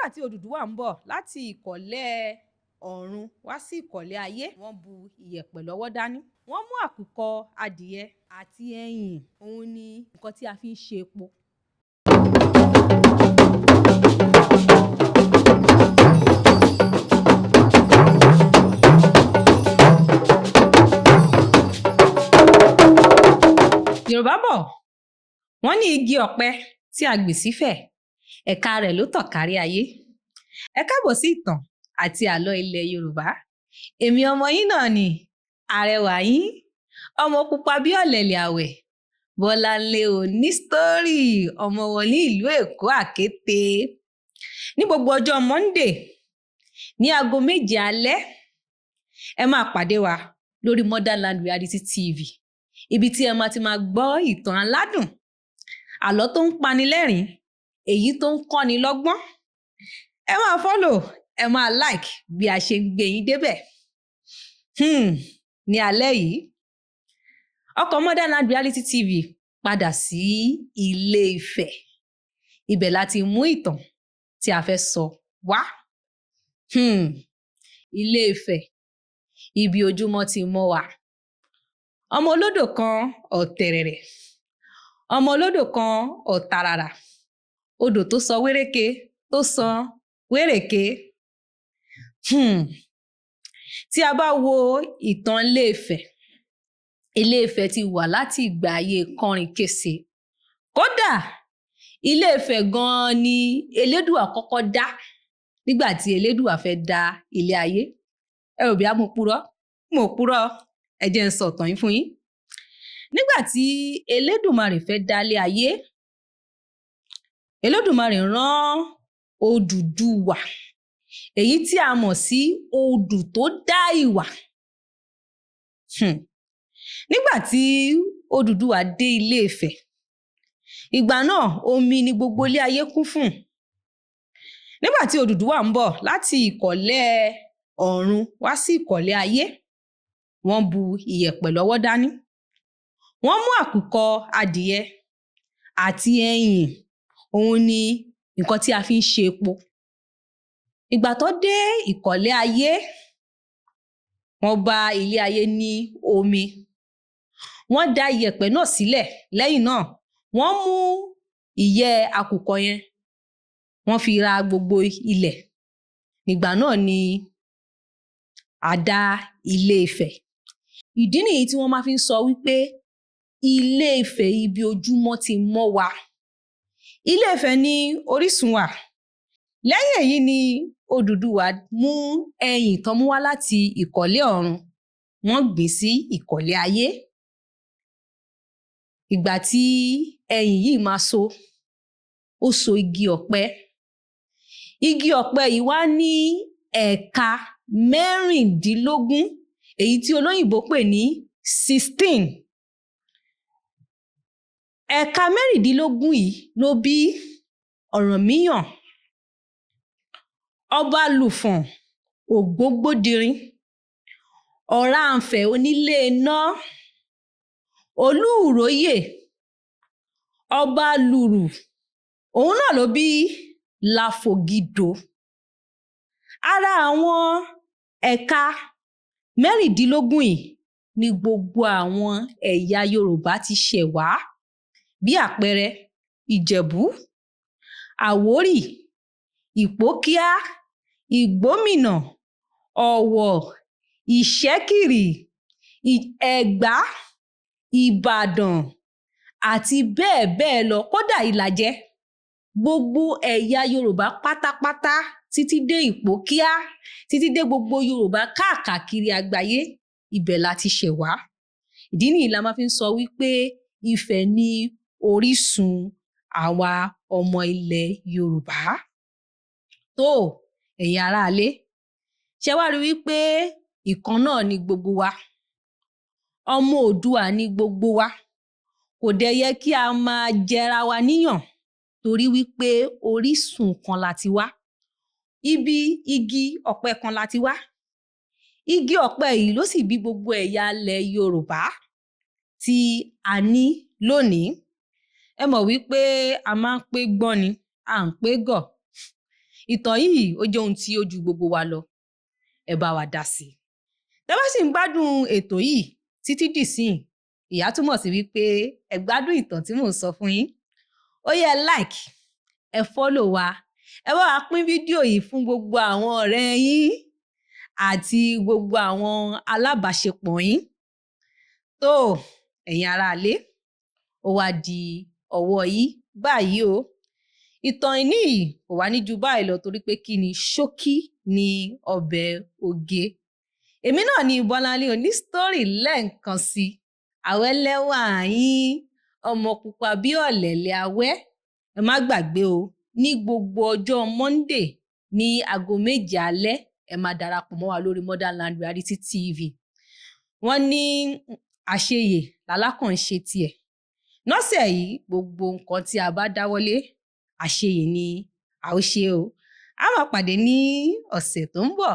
nígbà tí Odùduwà ń bọ̀ láti ìkọ̀lẹ̀ ọ̀run wá sí ìkọ̀lẹ̀ ayé, wọ́n bu ìyẹ̀pẹ̀ lọ́wọ́ dání. Wọ́n mú àkùkọ adìẹ àti ẹyìn, òun ni nǹkan tí a fi ń ṣe epo. Yorùbá bọ̀, wọ́n ní igi ọ̀pẹ tí a gbìn sífẹ̀, ẹ̀ka rẹ̀ ló tàn kárí ayé. Ẹ káàbọ̀ sí ìtàn àti àlọ́ ilẹ̀ Yorùbá. Èmi ọmọ yín náà ni àrẹwà yín, ọmọ pupa bí ọ̀lẹ̀lẹ̀ àwẹ̀, Bọ́láńlé Onísítórì, ọmọ wọn ní ìlú Èkó Àkété. Ní gbogbo ọjọ́ Monday ní aago 7 alẹ́, ẹ máa pàdé wa lórí Motherland Reality TV, ibi tí ẹ máa ti máa gbọ́ ìtàn aládùn, àlọ́ tó ń pani lẹ́rìn-ín, èyí tó ń kọ́ni lọ́gbọ́n. Ẹ máa follow, ẹ máa like bí a ṣe ń gbé yín débẹ̀. Ní alẹ́ yìí, ọkọ̀ Motherland Reality TV padà sí Ilé Ifẹ̀. Ibẹ̀ láti mú ìtàn tí a fẹ́ sọ wá. Ilé Ifẹ̀, ibi ojúmọ́ ti mọ́ wa. Ọmọ olódò kan ọ̀tẹ̀rẹ̀rẹ̀, ọmọ olódò kan ọ̀tàràrà, odò tó sọ wéréke tó sàn wérèké. Tí a bá wo ìtàn Ilé Ifẹ̀, Ilé Ifẹ̀ ti wà láti ìgbà ayé Kọ́rin-kése. Kódà Ilé Ifẹ̀ gan-an ni Elédùà kọ́kọ́ dá nígbà tí Elédùà fẹ́ dá ilé ayé. Ẹ rò bí a mú purọ́? Mo purọ́, ẹ jẹ́ n sọ ìtàn yìí fún yín. Nígbà tí Elédùmarè fẹ́ dá ilé ayé, Elédùmarè rán Odùduwà, èyí tí a mọ̀ sí odù tó dá ìwà. Nígbà tí Odùduwà dé Ilé Ifẹ̀, ìgbà náà omi ni gbogbo ilé ayé kún fún. Nígbà tí Odùduwà ń bọ̀ láti ìkọ̀lẹ̀ ọ̀run wá sí ìkọ̀lẹ̀ ayé, wọ́n bu ìyẹ̀pẹ̀ lọ́wọ́ dání. Wọ́n mú àkùkọ adìẹ àti ẹyìn, òun ni nǹkan tí a fi ń ṣe epo. Ìgbà tó dé ìkọ̀lẹ̀ ayé, wọ́n bá ilé ayé ní omi. Wọ́n dá ìyẹ̀pẹ̀ náà sílẹ̀. Lẹ́yìn náà, wọ́n mú ìyẹ́ àkùkọ yẹn, wọ́n fi ra gbogbo ilẹ̀. Nígbà náà ni a dá Ilé Ifẹ̀. Ìdí nìyí tí wọ́n máa fi ń sọ wípé Ilé Ifẹ̀, ibi ojúmọ́ ti mọ́ wa. Ilé Ifẹ̀ ni orísun wa. Lẹ́yìn èyí ni Odùduwà mú ẹyìn tán mú wá láti ìkọ̀lẹ̀ ọ̀run, wọ́n gbìn sí ìkọ̀lẹ̀ ayé. Ìgbà tí ẹyìn yìí máa so, ó so igi ọ̀pẹ. Igi ọ̀pẹ yìí wá ní ẹ̀ka 16, èyí tí olóyìnbó pè ní 16. Ẹ̀ka 16 yìí ló bí Ọ̀rànmíyàn, Ọbalùfọ̀n Ògbógbódirin, Ọ̀rànfẹ̀ onílé iná, Olúróyè, Ọbalùrù, òun náà ló bí Láfògìdò. Ara àwọn ẹ̀ka 16 yìí ni gbogbo àwọn ẹ̀yà Yorùbá ti ṣẹ̀ wá. Bí àpẹẹrẹ, Ìjẹ̀bú, Àwórì, Ìpókíà, Ìgbómìnà, Ọ̀wọ̀, Ìṣẹ́kìrì, Ẹ̀gbá, Ìbàdàn àti bẹ́ẹ̀ bẹ́ẹ̀ lọ. Kódà Ìlàjẹ. Gbogbo ẹ̀yà Yorùbá pátápátá títí dé Ìpókíà, títí dé gbogbo Yorùbá káàkiri àgbáyé, ibẹ̀ la ti ṣẹ̀ wá. Ìdí nìyí la máa fi ń sọ wípé Ifẹ̀ ni orísun àwa ọmọ ilẹ̀ Yorùbá. Tó ẹ̀yin aráalé, ṣé wá rí wípé ìkan náà ni gbogbo wa, ọmọ Oòduà ni gbogbo wa. Kò dẹ̀ yẹ kí a máa jẹra wa níyàn torí wípé orísun kan la ti wá. Ibi igi ọ̀pẹ kan la ti wá. Igi ọ̀pẹ yìí ló sì bí gbogbo ẹ̀yà ilẹ̀ Yorùbá tí a ní lónìí. Ẹ mọ̀ wípé a máa ń pé gbọ́n ni, à ń pé gọ̀. ìtàn yìí ó jẹ́ ohun tí ó ju gbogbo wa lọ, ẹ bá wa dá sí i. Tẹ́ bá sì ń gbádùn ètò yìí títí dìsín, ìyá túmọ̀ sí wípé ẹ gbádùn ìtàn tí mò ń sọ fún yín. Ó yẹ like, ẹ follow wa, ẹ bá wa pín fídíò yìí fún gbogbo àwọn ọ̀rẹ́ yín àti gbogbo àwọn alábàáṣepọ̀ yín. Tó ẹ̀yin aráalé, ó wá di ọwọ́ yín báyìí o. Ìtàn ìní yìí kò wá ní ju báyìí lọ torí pé kí ni ṣókí ní ọbẹ̀ oge. Èmi náà ni Bọ́láńlé onísítórì lẹ́ẹ̀kan sí. Àwẹ́lẹ́wà yín, ọmọ pupa bí ọ̀lẹ̀lẹ̀ awẹ́. Ẹ má gbàgbé o, ní gbogbo ọjọ́ Monday ní aago 7 alẹ́, ẹ máa darapọ̀ mọ́ wa lórí Motherland Reality TV. Wọ́n ní àṣeyè lálákàn ṣe tiẹ̀. Lọ́sẹ̀ yìí, gbogbo nǹkan tí a bá dáwọ́lé, àṣeyè ni a ó ṣe o. A máa pàdé ní ọ̀sẹ̀ tó ń bọ̀.